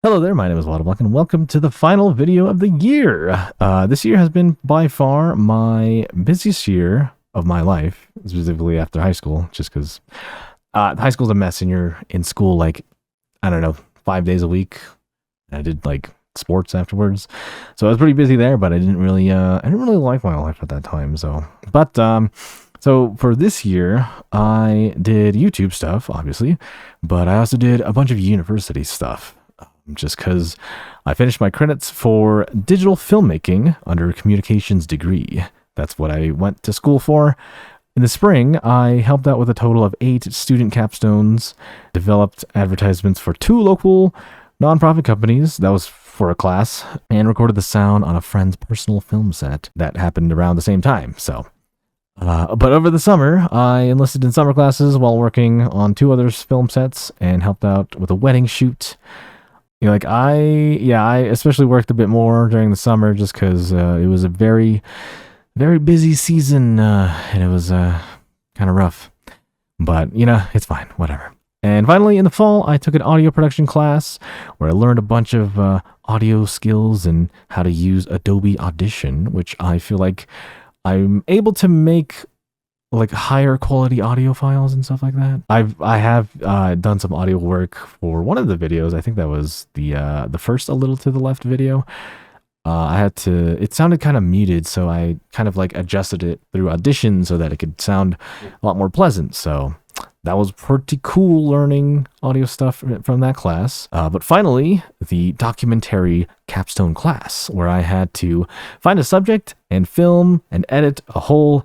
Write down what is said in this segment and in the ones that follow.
Hello there, my name is Waterblock, and welcome to the final video of the year. This year has been by far my busiest year of my life, specifically after high school, just because high school's a mess and you're in school like, I don't know, 5 days a week. I did like sports afterwards. So I was pretty busy there, but I didn't really like my life at that time. So for this year, I did YouTube stuff, obviously, but I also did a bunch of university stuff. Just because I finished my credits for digital filmmaking under a communications degree. That's what I went to school for. In the spring, I helped out with a total of 8 student capstones, developed advertisements for 2 local nonprofit companies, that was for a class, and recorded the sound on a friend's personal film set that happened around the same time. But over the summer, I enlisted in summer classes while working on 2 other film sets and helped out with a wedding shoot. I especially worked a bit more during the summer just because it was a very, very busy season and it was kind of rough. But, it's fine, whatever. And finally, in the fall, I took an audio production class where I learned a bunch of audio skills and how to use Adobe Audition, which I feel like I'm able to make like higher quality audio files and stuff like that. I have done some audio work for one of the videos. I think that was the first A Little to the Left video. It sounded kind of muted, so I kind of like adjusted it through Audition so that it could sound a lot more pleasant. So that was pretty cool learning audio stuff from that class. But finally, the documentary capstone class, where I had to find a subject and film and edit a whole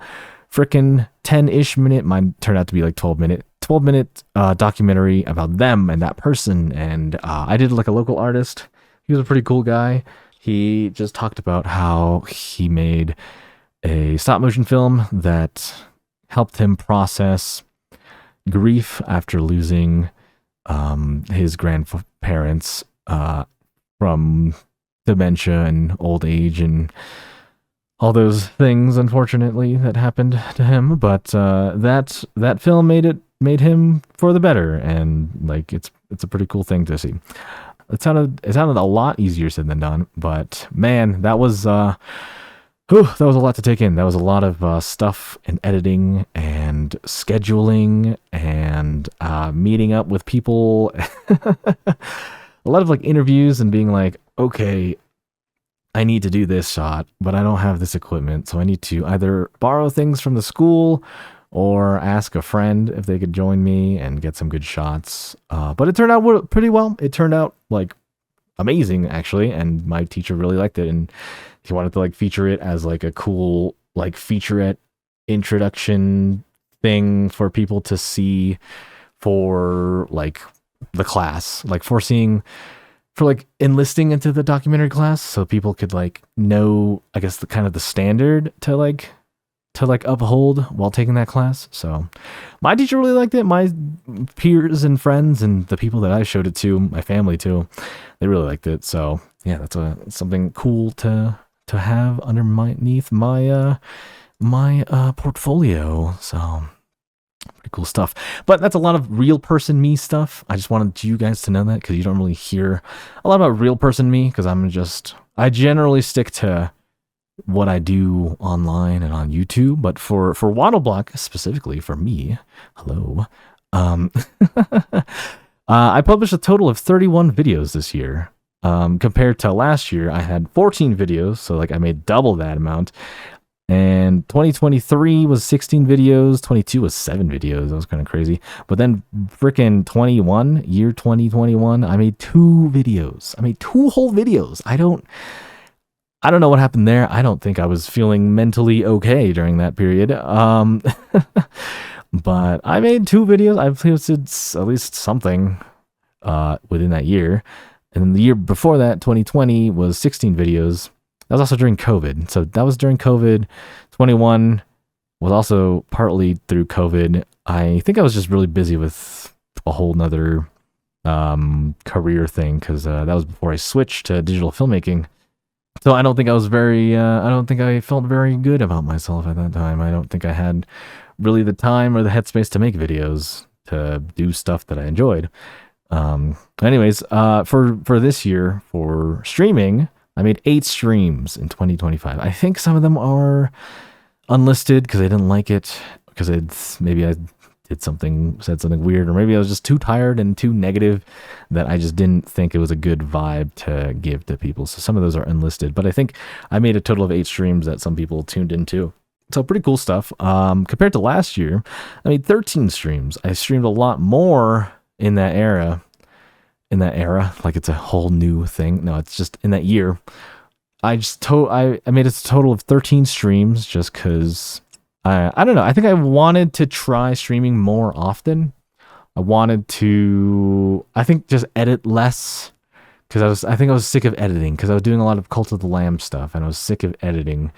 frickin' 10-ish minute, mine turned out to be like 12 minute documentary about them and that person. And I did like a local artist. He was a pretty cool guy. He just talked about how he made a stop motion film that helped him process grief after losing his grandparents from dementia and old age and all those things, unfortunately, that happened to him. But that film made him for the better, and like it's a pretty cool thing to see. It sounded a lot easier said than done, but man, that was a lot to take in. That was a lot of stuff and editing and scheduling and meeting up with people. A lot of like interviews and being like, okay, I need to do this shot, but I don't have this equipment, so I need to either borrow things from the school or ask a friend if they could join me and get some good shots. But it turned out pretty well. It turned out like amazing, actually, and my teacher really liked it, and he wanted to like feature it as like a cool like featurette introduction thing for people to see for like the class, like for enlisting into the documentary class, so people could like know, I guess, the kind of the standard to uphold while taking that class. So my teacher really liked it. My peers and friends and the people that I showed it to, my family too, they really liked it. So yeah, that's something cool to have underneath my portfolio. So pretty cool stuff. But that's a lot of real person me stuff. I just wanted you guys to know that, because you don't really hear a lot about real person me, because I generally stick to what I do online and on YouTube. But for Wattleblock, specifically for me, hello, I published a total of 31 videos this year. Compared to last year, I had 14 videos, so like I made double that amount. And 2023 was 16 videos, 22 was 7 videos. That was kind of crazy. But then freaking 2021, I made 2 videos. I made 2 whole videos. I don't know what happened there. I don't think I was feeling mentally okay during that period. But I made 2 videos. I posted at least something within that year. And then the year before that, 2020, was 16 videos. That was also during COVID. So that was during COVID. 21 was also partly through COVID. I think I was just really busy with a whole nother career thing, because that was before I switched to digital filmmaking. So I don't think I felt very good about myself at that time. I don't think I had really the time or the headspace to make videos, to do stuff that I enjoyed. Anyways, for this year for streaming, I made 8 streams in 2025. I think some of them are unlisted because I didn't like it, because it's maybe I said something weird, or maybe I was just too tired and too negative that I just didn't think it was a good vibe to give to people. So some of those are unlisted, but I think I made a total of 8 streams that some people tuned into. So pretty cool stuff. Compared to last year, I made 13 streams. I streamed a lot more in that era. Like it's a whole new thing. No, it's just in that year. I made a total of 13 streams just because I don't know. I think I wanted to try streaming more often. I wanted to, I think, just edit less, because I think I was sick of editing, because I was doing a lot of Cult of the Lamb stuff and I was sick of editing,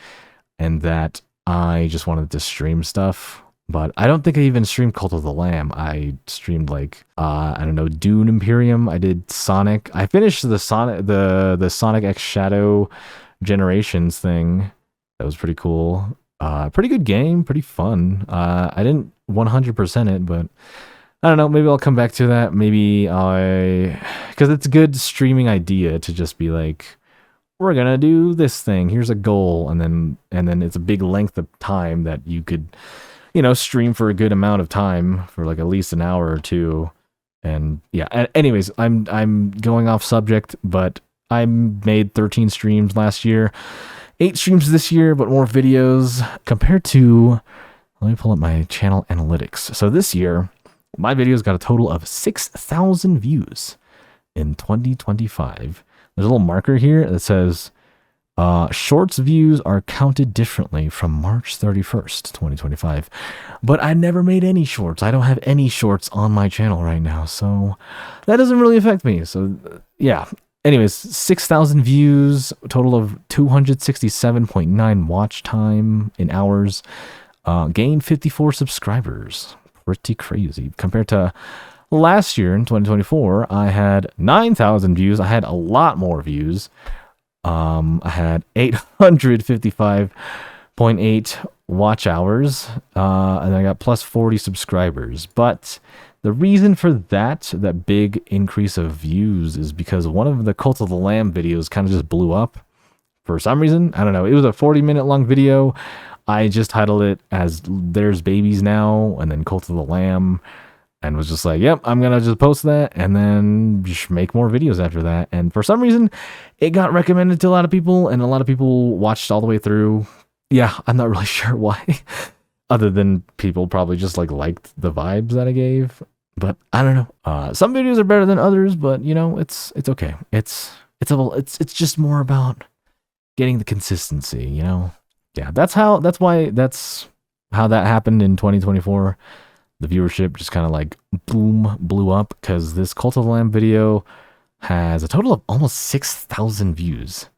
and that I just wanted to stream stuff. But I don't think I even streamed Cult of the Lamb. I streamed like I don't know, Dune Imperium. I did Sonic. I finished the Sonic X Shadow Generations thing. That was pretty cool. Pretty good game, pretty fun. I didn't 100% it, but I don't know. Maybe I'll come back to that. Because it's a good streaming idea to just be like, we're gonna do this thing. Here's a goal, and then it's a big length of time that you could, stream for a good amount of time, for like at least an hour or two. And yeah. Anyways, I'm going off subject, but I made 13 streams last year, 8 streams this year, but more videos compared to. Let me pull up my channel analytics. So this year, my videos got a total of 6,000 views in 2025. There's a little marker here that says shorts views are counted differently from March 31st, 2025. But I never made any shorts. I don't have any shorts on my channel right now, so that doesn't really affect me. So yeah. Anyways, 6,000 views, a total of 267.9 watch time in hours. Gained 54 subscribers. Pretty crazy. Compared to last year in 2024, I had 9,000 views. I had a lot more views. I had 855.8 watch hours, and I got plus 40 subscribers. But the reason for that big increase of views is because one of the Cult of the Lamb videos kind of just blew up for some reason. I don't know. It was a 40-minute long video. I just titled it as There's Babies Now, and then Cult of the Lamb, and was just like, yep, I'm going to just post that and then just make more videos after that. And for some reason, it got recommended to a lot of people, and a lot of people watched all the way through. Yeah, I'm not really sure why, other than people probably just liked the vibes that I gave. But I don't know. Some videos are better than others, but it's okay. It's just more about getting the consistency, Yeah, that's how that happened in 2024. The viewership just kind of boom, blew up, because this Cult of the Lamb video has a total of almost 6,000 views.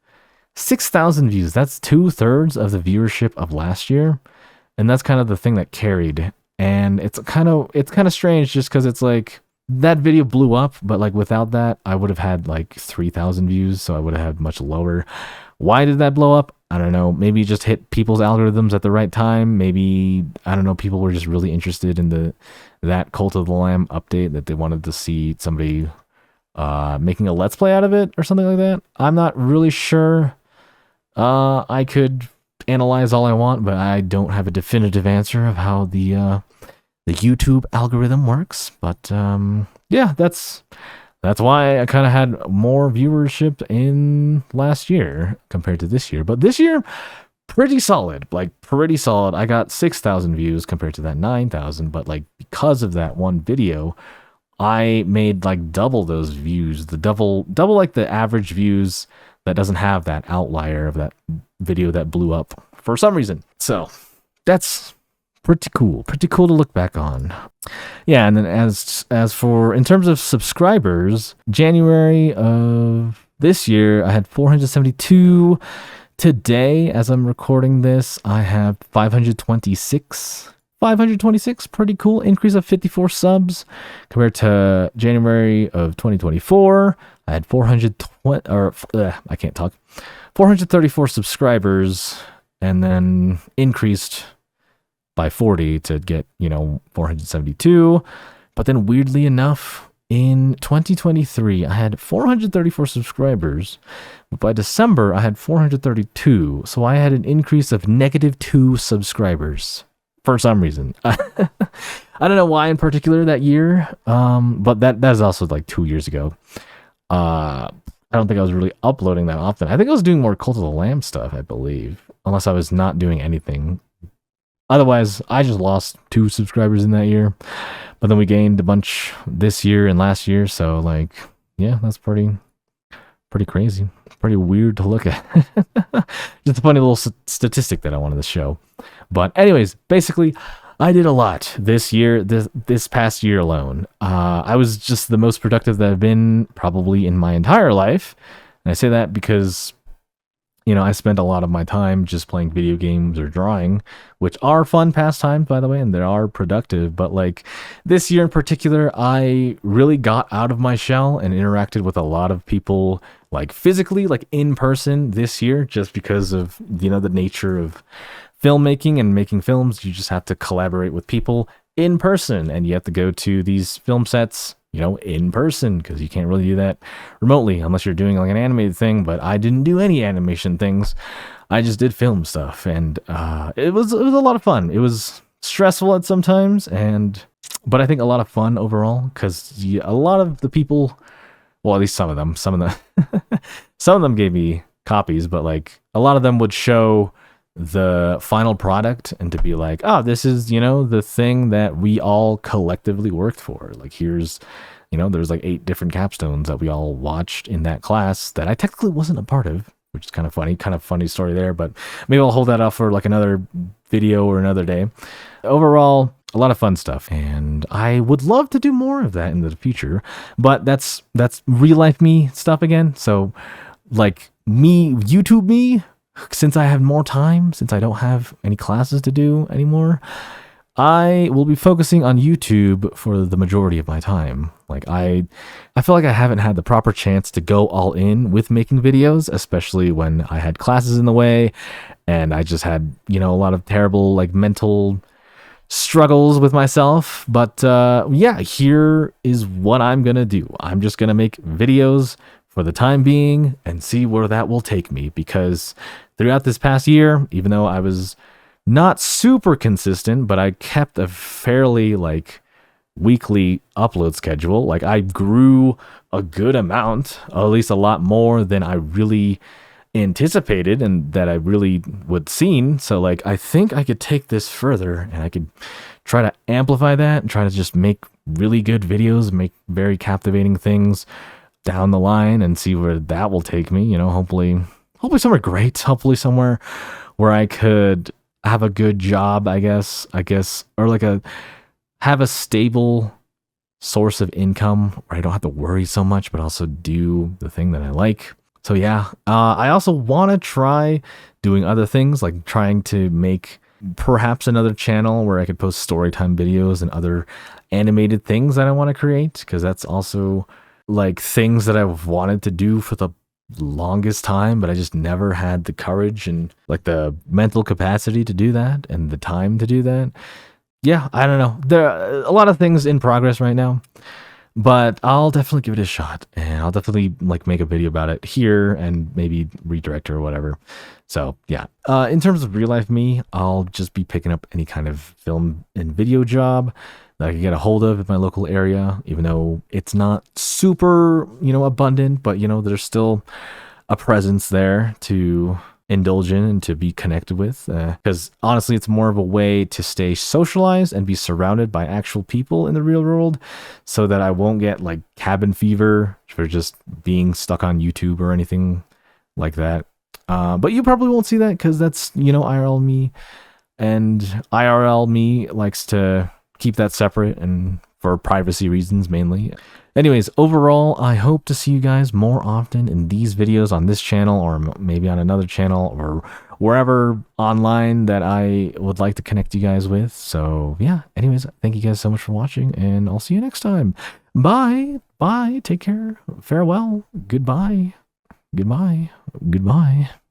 6,000 views. That's 2/3 of the viewership of last year. And that's kind of the thing that carried. And it's kind of strange, just because it's that video blew up, but without that, I would have had 3,000 views. So I would have had much lower. Why did that blow up? I don't know. Maybe it just hit people's algorithms at the right time. Maybe, I don't know, people were just really interested in that Cult of the Lamb update, that they wanted to see somebody making a Let's Play out of it or something like that. I'm not really sure. I could analyze all I want, but I don't have a definitive answer of how the YouTube algorithm works. But yeah, that's why I kind of had more viewership in last year compared to this year. But this year, pretty solid. Pretty solid. I got 6,000 views compared to that 9,000. But because of that one video, I made double those views. The double the average views that doesn't have that outlier of that video that blew up for some reason. So that's pretty cool to look back on. Yeah, and then as for in terms of subscribers, January of this year I had 472. Today, as I'm recording this, I have 526. Pretty cool increase of 54 subs compared to January of 2024. I had 434 subscribers, and then increased by 40 to get 472. But then weirdly enough, in 2023, I had 434 subscribers, but by December, I had 432. So I had an increase of -2 subscribers for some reason. I don't know why in particular that year, but that is also like 2 years ago. I don't think I was really uploading that often. I think I was doing more Cult of the Lamb stuff, I believe, unless I was not doing anything. Otherwise, I just lost 2 subscribers in that year, but then we gained a bunch this year and last year. So like, yeah, that's pretty crazy. Pretty weird to look at. Just a funny little statistic that I wanted to show. But anyways, basically, I did a lot this year, this past year alone. I was just the most productive that I've been probably in my entire life. And I say that because, you know, I spent a lot of my time just playing video games or drawing, which are fun pastimes, by the way, and they are productive. But like this year in particular, I really got out of my shell and interacted with a lot of people, like physically, like in person this year, just because of, you know, the nature of filmmaking and making films. You just have to collaborate with people in person, and you have to go to these film sets, you know, in person, because you can't really do that remotely unless you're doing like an animated thing. But I didn't do any animation things. I just did film stuff, and it was a lot of fun. It was stressful at sometimes, but I think a lot of fun overall, because a lot of the people, well, at least some of them some of them gave me copies, but like a lot of them would show the final product and to be like, oh, this is, you know, the thing that we all collectively worked for. Like, here's, you know, there's like 8 different capstones that we all watched in that class that I technically wasn't a part of, which is kind of funny story there, but maybe I'll hold that off for like another video or another day. Overall, a lot of fun stuff, and I would love to do more of that in the future, but that's real life me stuff again. So like YouTube me, since I have more time, since I don't have any classes to do anymore, I will be focusing on YouTube for the majority of my time. Like I feel like I haven't had the proper chance to go all in with making videos, especially when I had classes in the way and I just had, you know, a lot of terrible like mental struggles with myself. But yeah, here is what I'm gonna do. I'm just gonna make videos for the time being and see where that will take me, because throughout this past year, even though I was not super consistent, but I kept a fairly like weekly upload schedule. Like I grew a good amount, or at least a lot more than I really anticipated and that I really would seen. So like I think I could take this further, and I could try to amplify that and try to just make really good videos, make very captivating things down the line, and see where that will take me. You know, hopefully somewhere great, hopefully somewhere where I could have a good job, I guess, or like have a stable source of income where I don't have to worry so much, but also do the thing that I like. So yeah, I also want to try doing other things, like trying to make perhaps another channel where I could post storytime videos and other animated things that I want to create, because that's also like things that I've wanted to do for the longest time, but I just never had the courage and like the mental capacity to do that and the time to do that. Yeah, I don't know. There are a lot of things in progress right now, but I'll definitely give it a shot, and I'll definitely like make a video about it here and maybe redirect or whatever. So yeah, in terms of real life me, I'll just be picking up any kind of film and video job that I can get a hold of in my local area, even though it's not super, you know, abundant, but you know, there's still a presence there to indulge in and to be connected with, because honestly, it's more of a way to stay socialized and be surrounded by actual people in the real world, so that I won't get like cabin fever for just being stuck on YouTube or anything like that. But you probably won't see that, because that's, you know, IRL me, and IRL me likes to keep that separate and for privacy reasons mainly. Anyways, overall, I hope to see you guys more often in these videos on this channel, or maybe on another channel, or wherever online that I would like to connect you guys with. So yeah, anyways, thank you guys so much for watching, and I'll see you next time. Bye. Take care. Farewell. Goodbye. Goodbye.